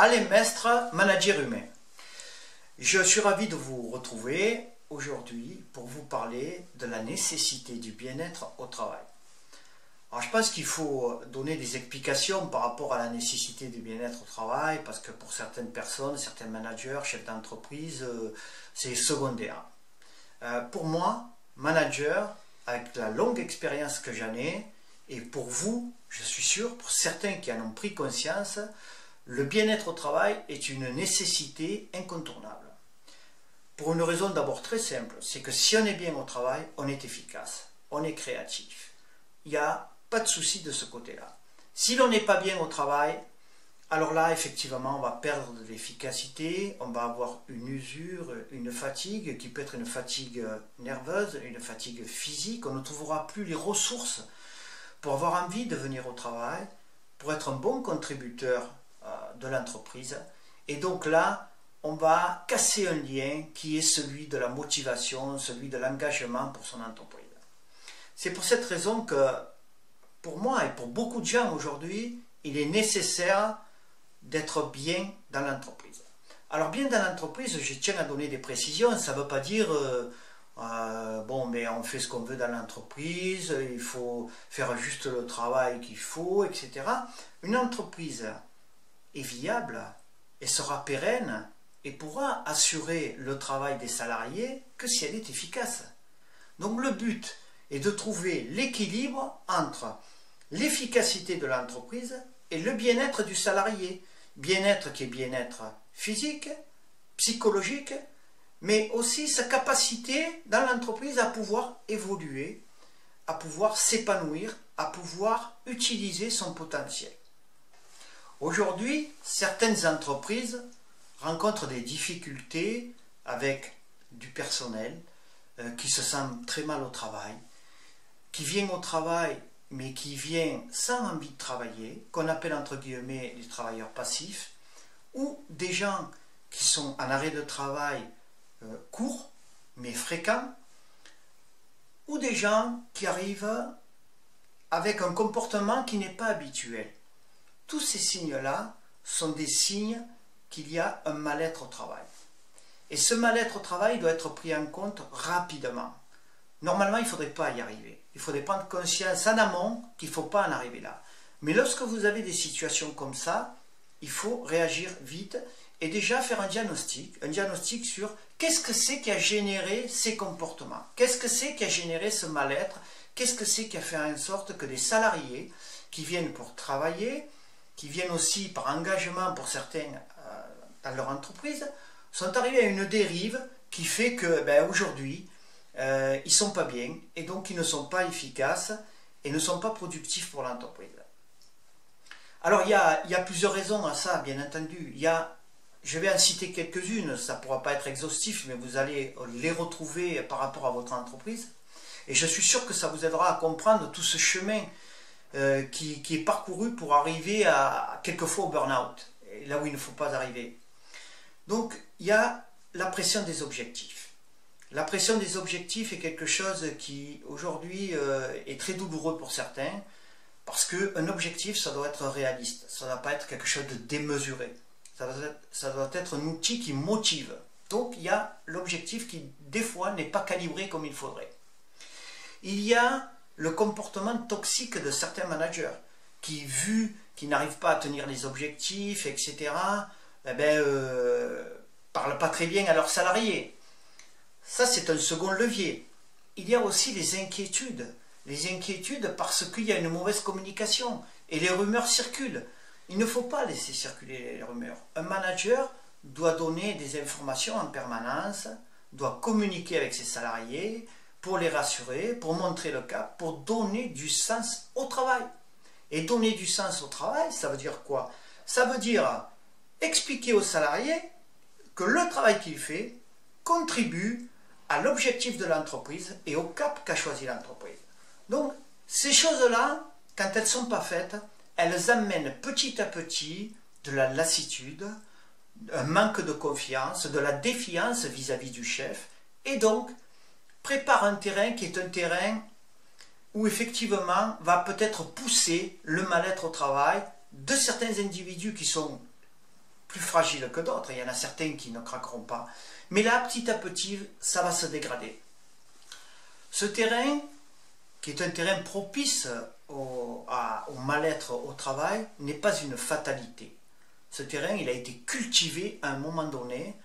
Alain Mestre, manager humain. Je suis ravi de vous retrouver aujourd'hui pour vous parler de la nécessité du bien-être au travail. Alors je pense qu'il faut donner des explications par rapport à la nécessité du bien-être au travail, parce que pour certaines personnes, certains managers, chefs d'entreprise, c'est secondaire. Pour moi, manager, avec la longue expérience que j'en ai, et pour vous, je suis sûr, pour certains qui en ont pris conscience, le bien-être au travail est une nécessité incontournable. Pour une raison d'abord très simple, c'est que si on est bien au travail, on est efficace, on est créatif. Il n'y a pas de souci de ce côté-là. Si l'on n'est pas bien au travail, alors là, effectivement, on va perdre de l'efficacité, on va avoir une usure, une fatigue, qui peut être une fatigue nerveuse, une fatigue physique. On ne trouvera plus les ressources pour avoir envie de venir au travail, pour être un bon contributeur de l'entreprise. Et donc là, on va casser un lien qui est celui de la motivation, celui de l'engagement pour son entreprise. C'est pour cette raison que, pour moi et pour beaucoup de gens aujourd'hui, il est nécessaire d'être bien dans l'entreprise. Alors bien dans l'entreprise, je tiens à donner des précisions, ça ne veut pas dire bon, mais on fait ce qu'on veut dans l'entreprise, il faut faire juste le travail qu'il faut, etc. Une entreprise est viable et sera pérenne et pourra assurer le travail des salariés que si elle est efficace. Donc le but est de trouver l'équilibre entre l'efficacité de l'entreprise et le bien-être du salarié. Bien-être qui est bien-être physique, psychologique, mais aussi sa capacité dans l'entreprise à pouvoir évoluer, à pouvoir s'épanouir, à pouvoir utiliser son potentiel. Aujourd'hui, certaines entreprises rencontrent des difficultés avec du personnel qui se sent très mal au travail, qui vient au travail mais qui vient sans envie de travailler, qu'on appelle entre guillemets les travailleurs passifs, ou des gens qui sont en arrêt de travail court mais fréquent, ou des gens qui arrivent avec un comportement qui n'est pas habituel. Tous ces signes-là sont des signes qu'il y a un mal-être au travail. Et ce mal-être au travail doit être pris en compte rapidement. Normalement, il ne faudrait pas y arriver. Il faudrait prendre conscience en amont qu'il ne faut pas en arriver là. Mais lorsque vous avez des situations comme ça, il faut réagir vite et déjà faire un diagnostic sur qu'est-ce que c'est qui a généré ces comportements, qu'est-ce que c'est qui a généré ce mal-être, qu'est-ce que c'est qui a fait en sorte que des salariés qui viennent pour travailler, qui viennent aussi par engagement pour certains dans leur entreprise, sont arrivés à une dérive qui fait que aujourd'hui, ils ne sont pas bien et donc ils ne sont pas efficaces et ne sont pas productifs pour l'entreprise. Alors il y a plusieurs raisons à ça, bien entendu. Je vais en citer quelques-unes, ça ne pourra pas être exhaustif, mais vous allez les retrouver par rapport à votre entreprise. Et je suis sûr que ça vous aidera à comprendre tout ce chemin qui est parcouru pour arriver quelquefois au burn-out, là où il ne faut pas arriver. Donc il y a la pression des objectifs. La pression des objectifs est quelque chose qui, aujourd'hui, est très douloureux pour certains, parce qu'un objectif, ça doit être réaliste, ça ne doit pas être quelque chose de démesuré. Ça doit être un outil qui motive. Donc, il y a l'objectif qui, des fois, n'est pas calibré comme il faudrait. Il y a le comportement toxique de certains managers, qui, vu qu'ils n'arrivent pas à tenir les objectifs, etc., parlent pas très bien à leurs salariés. Ça, c'est un second levier. Il y a aussi les inquiétudes parce qu'il y a une mauvaise communication et les rumeurs circulent. Il ne faut pas laisser circuler les rumeurs. Un manager doit donner des informations en permanence, doit communiquer avec ses salariés pour les rassurer, pour montrer le cap, pour donner du sens au travail. Et donner du sens au travail, ça veut dire quoi? Ça veut dire expliquer aux salariés que le travail qu'il fait contribue à l'objectif de l'entreprise et au cap qu'a choisi l'entreprise. Donc, ces choses-là, quand elles ne sont pas faites, elles amènent petit à petit de la lassitude, un manque de confiance, de la défiance vis-à-vis du chef, et donc prépare un terrain qui est un terrain où effectivement va peut-être pousser le mal-être au travail de certains individus qui sont plus fragiles que d'autres. Il y en a certains qui ne craqueront pas. Mais là, petit à petit, ça va se dégrader. Ce terrain, qui est un terrain propice au mal-être au travail, n'est pas une fatalité. Ce terrain, il a été cultivé à un moment donné,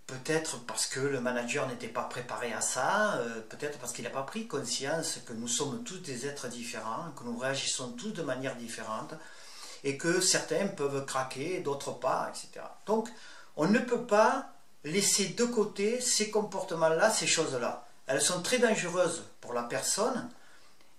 peut-être parce que le manager n'était pas préparé à ça, peut-être parce qu'il n'a pas pris conscience que nous sommes tous des êtres différents, que nous réagissons tous de manière différente, et que certains peuvent craquer, d'autres pas, etc. Donc, on ne peut pas laisser de côté ces comportements-là, ces choses-là. Elles sont très dangereuses pour la personne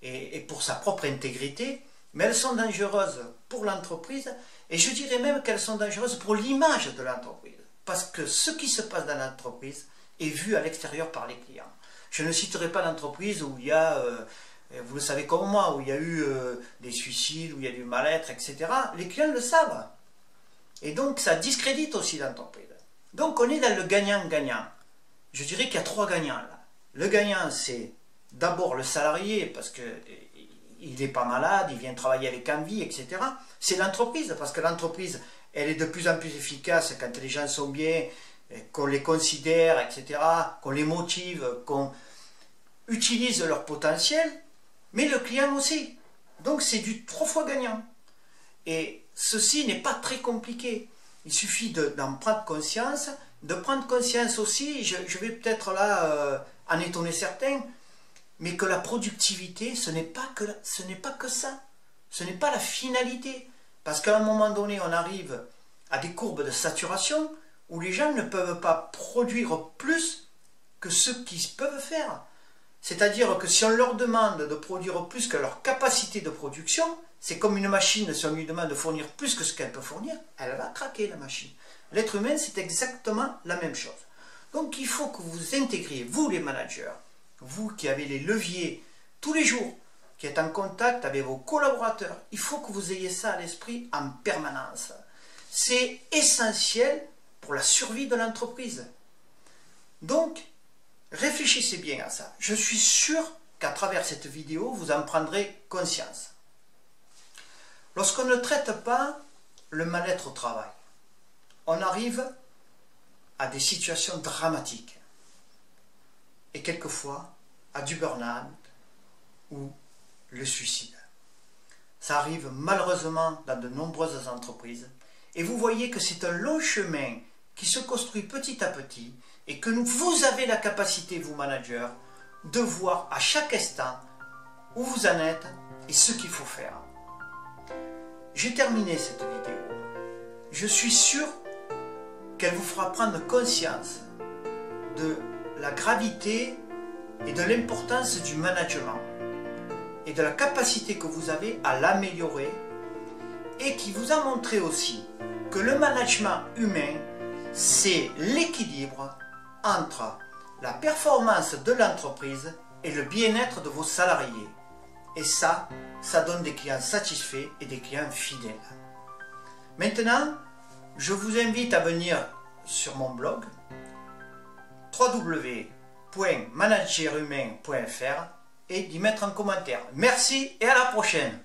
et pour sa propre intégrité, mais elles sont dangereuses pour l'entreprise, et je dirais même qu'elles sont dangereuses pour l'image de l'entreprise. Parce que ce qui se passe dans l'entreprise est vu à l'extérieur par les clients. Je ne citerai pas l'entreprise où il y a, vous le savez comme moi, où il y a eu des suicides, où il y a du mal-être, etc. Les clients le savent. Et donc ça discrédite aussi l'entreprise. Donc on est dans le gagnant-gagnant. Je dirais qu'il y a 3 gagnants là. Le gagnant, c'est d'abord le salarié, parce qu'il n'est pas malade, il vient travailler avec envie, etc. C'est l'entreprise, parce que l'entreprise, elle est de plus en plus efficace quand les gens sont bien, qu'on les considère, etc., qu'on les motive, qu'on utilise leur potentiel, mais le client aussi. Donc c'est du 3 fois gagnant. Et ceci n'est pas très compliqué. Il suffit d'en prendre conscience, de prendre conscience aussi, je vais peut-être là en étonner certains, mais que la productivité, ce n'est pas que ça. Ce n'est pas la finalité. Parce qu'à un moment donné, on arrive à des courbes de saturation où les gens ne peuvent pas produire plus que ce qu'ils peuvent faire. C'est-à-dire que si on leur demande de produire plus que leur capacité de production, c'est comme une machine, si on lui demande de fournir plus que ce qu'elle peut fournir, elle va craquer la machine. L'être humain, c'est exactement la même chose. Donc il faut que vous intégriez, vous les managers, vous qui avez les leviers tous les jours, qui êtes en contact avec vos collaborateurs, il faut que vous ayez ça à l'esprit en permanence. C'est essentiel pour la survie de l'entreprise. Donc, réfléchissez bien à ça. Je suis sûr qu'à travers cette vidéo, vous en prendrez conscience. Lorsqu'on ne traite pas le mal-être au travail, on arrive à des situations dramatiques et quelquefois à du burn-out ou le suicide. Ça arrive malheureusement dans de nombreuses entreprises et vous voyez que c'est un long chemin qui se construit petit à petit et que vous avez la capacité, vous managers, de voir à chaque instant où vous en êtes et ce qu'il faut faire. J'ai terminé cette vidéo. Je suis sûr qu'elle vous fera prendre conscience de la gravité et de l'importance du management et de la capacité que vous avez à l'améliorer et qui vous a montré aussi que le management humain, c'est l'équilibre entre la performance de l'entreprise et le bien-être de vos salariés. Et ça donne des clients satisfaits et des clients fidèles. Maintenant, je vous invite à venir sur mon blog www.managerhumain.fr et d'y mettre un commentaire. Merci et à la prochaine.